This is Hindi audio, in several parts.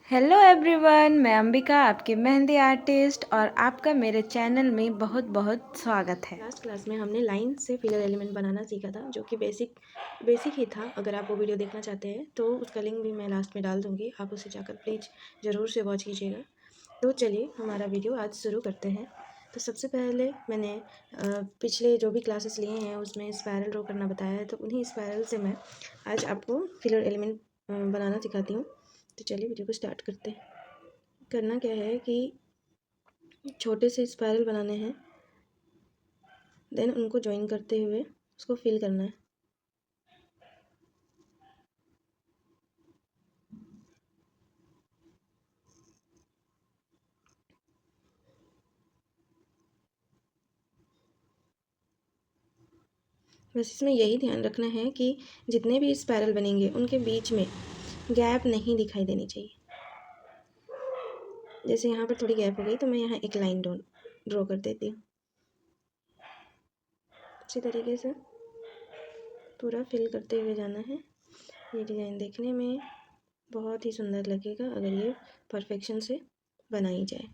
हेलो एवरीवन, मैं अंबिका आपकी मेहंदी आर्टिस्ट और आपका मेरे चैनल में बहुत बहुत स्वागत है। लास्ट क्लास में हमने लाइन से फिलर एलिमेंट बनाना सीखा था, जो कि बेसिक ही था। अगर आप वो वीडियो देखना चाहते हैं तो उसका लिंक भी मैं लास्ट में डाल दूँगी, आप उसे जाकर प्लीज़ ज़रूर से वॉच कीजिएगा। तो चलिए हमारा वीडियो आज शुरू करते हैं। तो सबसे पहले मैंने पिछले जो भी क्लासेस लिए हैं उसमें स्पायरल ड्रॉ करना बताया है, तो उन्हीं स्पायरल से मैं आज आपको फिलर एलिमेंट बनाना सिखाती हूँ। तो चलिए वीडियो को स्टार्ट करते हैं। करना क्या है कि छोटे से स्पायरल बनाने हैं, देन उनको ज्वाइन करते हुए उसको फिल करना है। बस इसमें यही ध्यान रखना है कि जितने भी स्पायरल बनेंगे उनके बीच में गैप नहीं दिखाई देनी चाहिए। जैसे यहाँ पर थोड़ी गैप हो गई तो मैं यहाँ एक लाइन ड्रॉ कर देती हूँ। इसी तरीके से पूरा फिल करते हुए जाना है। ये डिज़ाइन देखने में बहुत ही सुंदर लगेगा अगर ये परफेक्शन से बनाई जाए।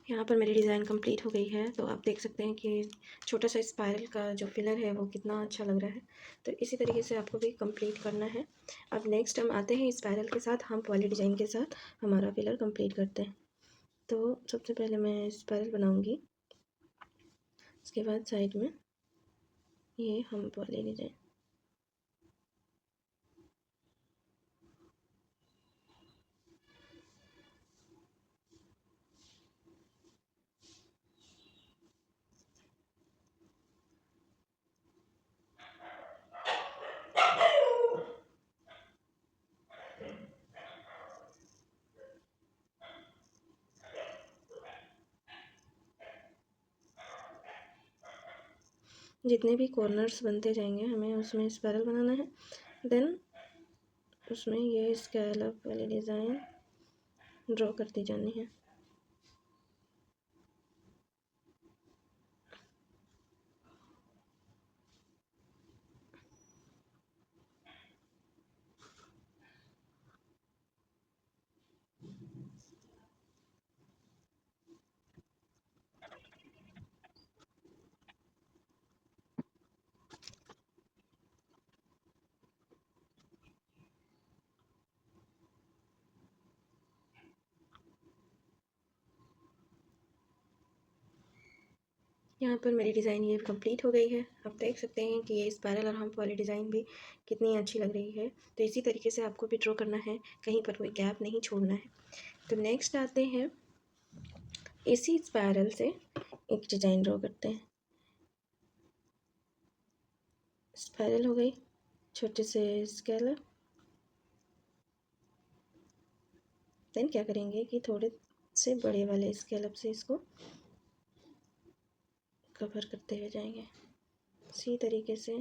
यहाँ पर मेरी डिज़ाइन कंप्लीट हो गई है, तो आप देख सकते हैं कि छोटा सा स्पायरल का जो फिलर है वो कितना अच्छा लग रहा है। तो इसी तरीके से आपको भी कंप्लीट करना है। अब नेक्स्ट हम आते हैं स्पायरल के साथ, हम पॉली डिज़ाइन के साथ हमारा फिलर कंप्लीट करते हैं। तो सबसे पहले मैं स्पायरल बनाऊँगी, उसके बाद साइड में ये हम पॉली डिज़ाइन। जितने भी कॉर्नर्स बनते जाएंगे हमें उसमें स्पायरल बनाना है, देन उसमें ये स्कैलप वाली डिज़ाइन ड्रॉ करती जानी है। यहाँ पर मेरी डिज़ाइन ये कंप्लीट हो गई है। आप देख सकते हैं कि ये स्पायरल और हम वाली डिज़ाइन भी कितनी अच्छी लग रही है। तो इसी तरीके से आपको भी ड्रॉ करना है, कहीं पर कोई गैप नहीं छोड़ना है। तो नेक्स्ट आते हैं, इसी स्पायरल से एक डिज़ाइन ड्रॉ करते हैं। स्पायरल हो गई, छोटे से स्केलर। देन क्या करेंगे कि थोड़े से बड़े वाले स्केलप से इसको कवर करते हुए जाएंगे। इसी तरीके से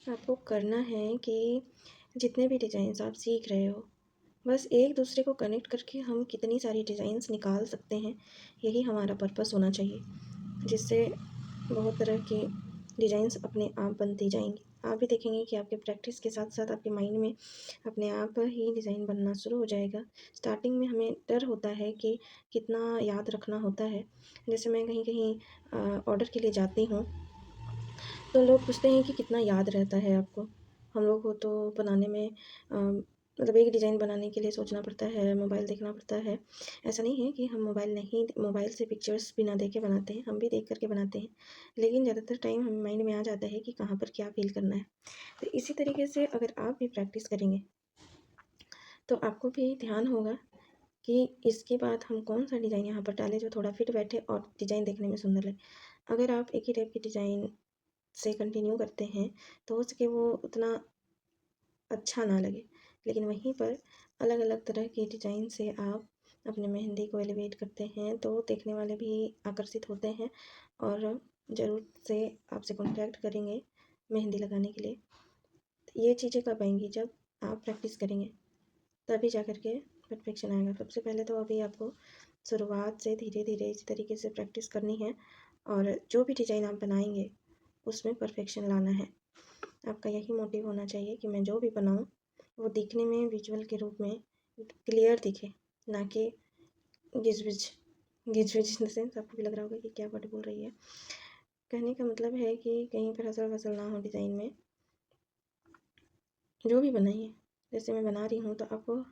आपको करना है कि जितने भी डिज़ाइंस आप सीख रहे हो, बस एक दूसरे को कनेक्ट करके हम कितनी सारी डिज़ाइंस निकाल सकते हैं, यही हमारा पर्पस होना चाहिए, जिससे बहुत तरह की डिज़ाइंस अपने आप बनती जाएंगी। आप भी देखेंगे कि आपके प्रैक्टिस के साथ साथ आपके माइंड में अपने आप ही डिज़ाइन बनना शुरू हो जाएगा। स्टार्टिंग में हमें डर होता है कि कितना याद रखना होता है। जैसे मैं कहीं कहीं ऑर्डर के लिए जाती हूँ तो लोग पूछते हैं कि कितना याद रहता है आपको। हम लोग को तो बनाने में मतलब एक डिज़ाइन बनाने के लिए सोचना पड़ता है, मोबाइल देखना पड़ता है। ऐसा नहीं है कि हम मोबाइल से पिक्चर्स बिना देखे बनाते हैं, हम भी देख करके बनाते हैं, लेकिन ज़्यादातर टाइम हमें माइंड में आ जाता है कि कहाँ पर क्या फ़ील करना है। तो इसी तरीके से अगर आप भी प्रैक्टिस करेंगे तो आपको भी ध्यान होगा कि इसके बाद हम कौन सा डिज़ाइन यहाँ पर डालें जो थोड़ा फिट बैठे और डिज़ाइन देखने में सुंदर लगे। अगर आप एक ही टाइप की डिज़ाइन से कंटिन्यू करते हैं तो हो सके वो उतना अच्छा ना लगे, लेकिन वहीं पर अलग अलग तरह के डिज़ाइन से आप अपने मेहंदी को एलिवेट करते हैं तो देखने वाले भी आकर्षित होते हैं और ज़रूर से आपसे कॉन्टैक्ट करेंगे मेहंदी लगाने के लिए। ये चीज़ें कब आएंगी? जब आप प्रैक्टिस करेंगे, तभी जा कर के परफेक्शन आएगा। सबसे पहले तो अभी आपको शुरुआत से धीरे धीरे इसी तरीके से प्रैक्टिस करनी है और जो भी डिज़ाइन आप बनाएंगे उसमें परफेक्शन लाना है। आपका यही मोटिव होना चाहिए कि मैं जो भी बनाऊं वो दिखने में विजुअल के रूप में क्लियर दिखे, ना कि गिजविज गिजविज इन द सेंस। आपको भी लग रहा होगा कि क्या वर्ड बोल रही है। कहने का मतलब है कि कहीं पर हसल वसल ना हो डिज़ाइन में। जो भी बनाइए, जैसे मैं बना रही हूँ तो आपको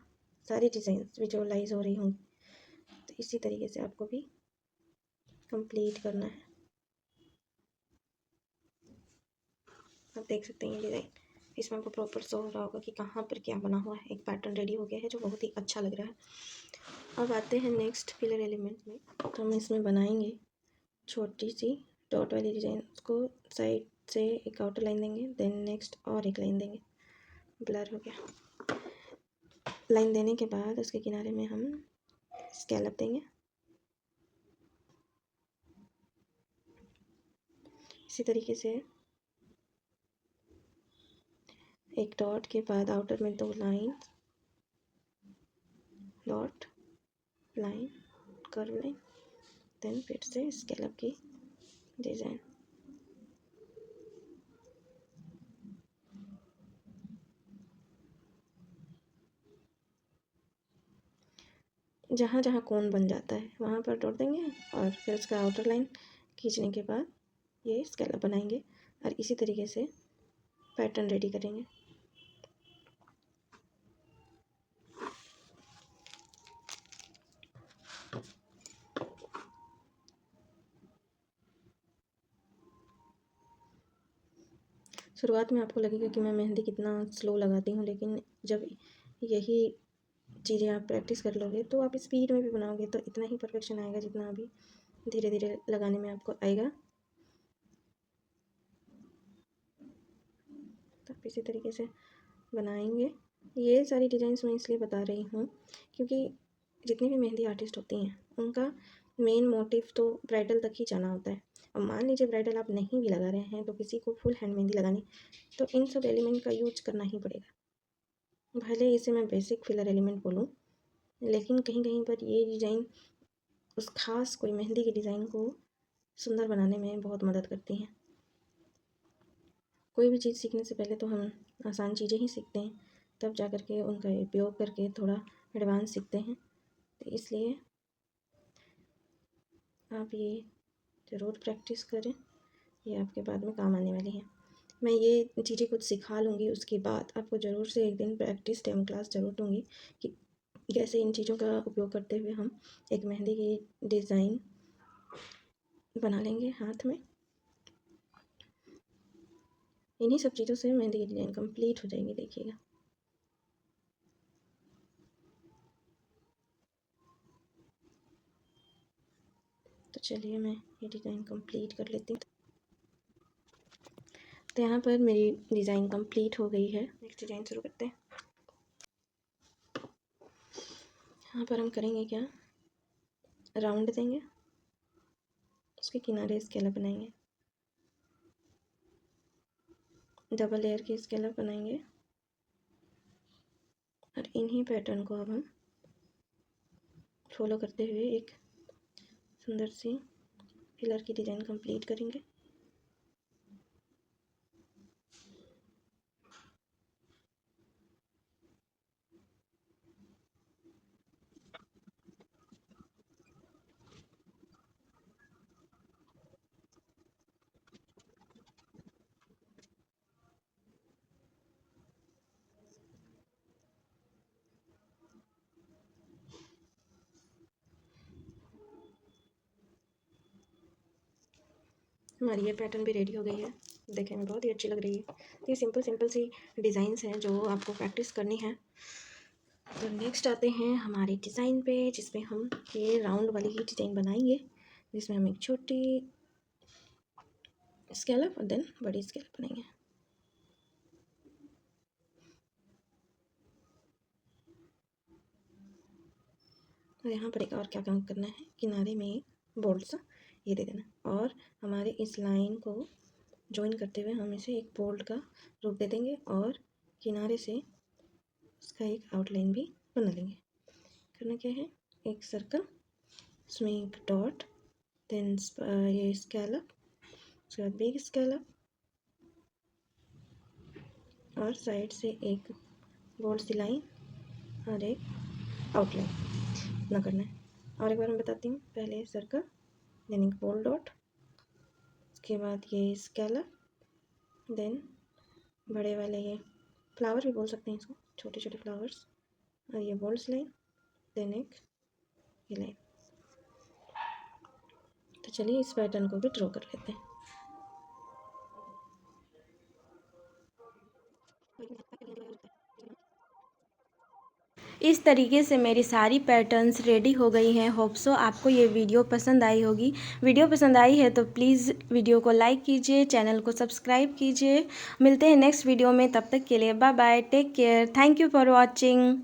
सारी डिज़ाइन विजुअलाइज हो रही होंगी, तो इसी तरीके से आपको भी कंप्लीट करना है। आप देख सकते हैं ये डिज़ाइन, इसमें आपको प्रॉपर शो हो रहा होगा कि कहाँ पर क्या बना हुआ है। एक पैटर्न रेडी हो गया है जो बहुत ही अच्छा लग रहा है। अब आते हैं नेक्स्ट फिलर एलिमेंट में। तो हम इसमें बनाएंगे छोटी सी डॉट वाली डिज़ाइन। उसको साइड से एक आउटर लाइन देंगे, देन नेक्स्ट और एक लाइन देंगे। ब्लर हो गया। लाइन देने के बाद उसके किनारे में हम स्कैलप देंगे। इसी तरीके से एक डॉट के बाद आउटर में 2 line, dot, line, curve line, then फिर से स्कैलप की डिज़ाइन। जहाँ जहाँ कोन बन जाता है वहाँ पर डॉट देंगे और फिर उसका आउटर लाइन खींचने के बाद ये स्कैलप बनाएंगे और इसी तरीके से पैटर्न रेडी करेंगे। शुरुआत में आपको लगेगा कि मैं मेहंदी कितना स्लो लगाती हूँ, लेकिन जब यही चीज़ें आप प्रैक्टिस कर लोगे तो आप स्पीड में भी बनाओगे तो इतना ही परफेक्शन आएगा जितना अभी धीरे धीरे लगाने में आपको आएगा। तो आप इसी तरीके से बनाएंगे। ये सारी डिज़ाइंस मैं इसलिए बता रही हूँ क्योंकि जितनी भी मेहंदी आर्टिस्ट होती हैं उनका मेन मोटिव तो ब्राइडल तक ही जाना होता है। अब मान लीजिए ब्राइडल आप नहीं भी लगा रहे हैं तो किसी को फुल हैंड मेहंदी लगानी, तो इन सब एलिमेंट का यूज करना ही पड़ेगा। भले इसे मैं बेसिक फिलर एलिमेंट बोलूँ, लेकिन कहीं कहीं पर ये डिज़ाइन उस खास कोई मेहंदी की डिज़ाइन को सुंदर बनाने में बहुत मदद करती हैं। कोई भी चीज़ सीखने से पहले तो हम आसान चीज़ें ही सीखते हैं, तब जा कर के उनका उपयोग करके थोड़ा एडवांस सीखते हैं। तो इसलिए आप ये ज़रूर प्रैक्टिस करें, ये आपके बाद में काम आने वाली है। मैं ये चीज़ें कुछ सिखा लूँगी, उसके बाद आपको ज़रूर से एक दिन प्रैक्टिस डेमो क्लास ज़रूर दूँगी कि कैसे इन चीज़ों का उपयोग करते हुए हम एक मेहंदी की डिज़ाइन बना लेंगे हाथ में। इन्हीं सब चीज़ों से मेहंदी की डिज़ाइन कंप्लीट हो जाएगी, देखिएगा। तो चलिए मैं ये डिज़ाइन कंप्लीट कर लेती हूँ। तो यहाँ पर मेरी डिज़ाइन कंप्लीट हो गई है। नेक्स्ट डिज़ाइन शुरू करते हैं। यहाँ पर हम करेंगे क्या, राउंड देंगे, उसके किनारे स्केलप बनाएंगे, डबल लेयर की स्केलप बनाएंगे और इन्हीं पैटर्न को अब हम फॉलो करते हुए एक सुंदर सी फिलर की डिज़ाइन कंप्लीट करेंगे। हमारी ये पैटर्न भी रेडी हो गई है, देखने में बहुत ही अच्छी लग रही है। तो ये सिंपल सिंपल सी डिज़ाइंस हैं जो आपको प्रैक्टिस करनी है। तो नेक्स्ट आते हैं हमारे डिज़ाइन पे, जिसमें हम ये राउंड वाली ही डिज़ाइन बनाएंगे, जिसमें हम एक छोटी स्कैलप और देन बड़ी स्कैलप बनाएंगे। और यहाँ पर एक और क्या काम करना है, किनारे में एक बोल्ट सा ये दे देना, और हमारे इस लाइन को ज्वाइन करते हुए हम इसे एक बोल्ट का रूप दे देंगे, और किनारे से इसका एक आउटलाइन भी बना लेंगे। करना क्या है, एक सर्कल, उसमें एक डॉट, देन ये स्कैलप, उसके बाद बिग स्कैलप, और साइड से एक बोल्ट सी लाइन और एक आउटलाइन इतना करना है। और एक बार मैं बताती हूँ, पहले सर्कल, देन एक बोल्ट डॉट, उसके बाद ये स्कैलप, देन बड़े वाले ये फ्लावर भी बोल सकते हैं इसको, छोटे छोटे फ्लावर्स, और ये बोल्ट लाइन, देन एक ये लाइन। तो चलिए इस पैटर्न को भी ड्रॉ कर लेते हैं। इस तरीके से मेरी सारी पैटर्न्स रेडी हो गई हैं। होप सो आपको ये वीडियो पसंद आई होगी। वीडियो पसंद आई है तो प्लीज़ वीडियो को लाइक कीजिए, चैनल को सब्सक्राइब कीजिए। मिलते हैं नेक्स्ट वीडियो में, तब तक के लिए bye bye, take care, thank you for watching.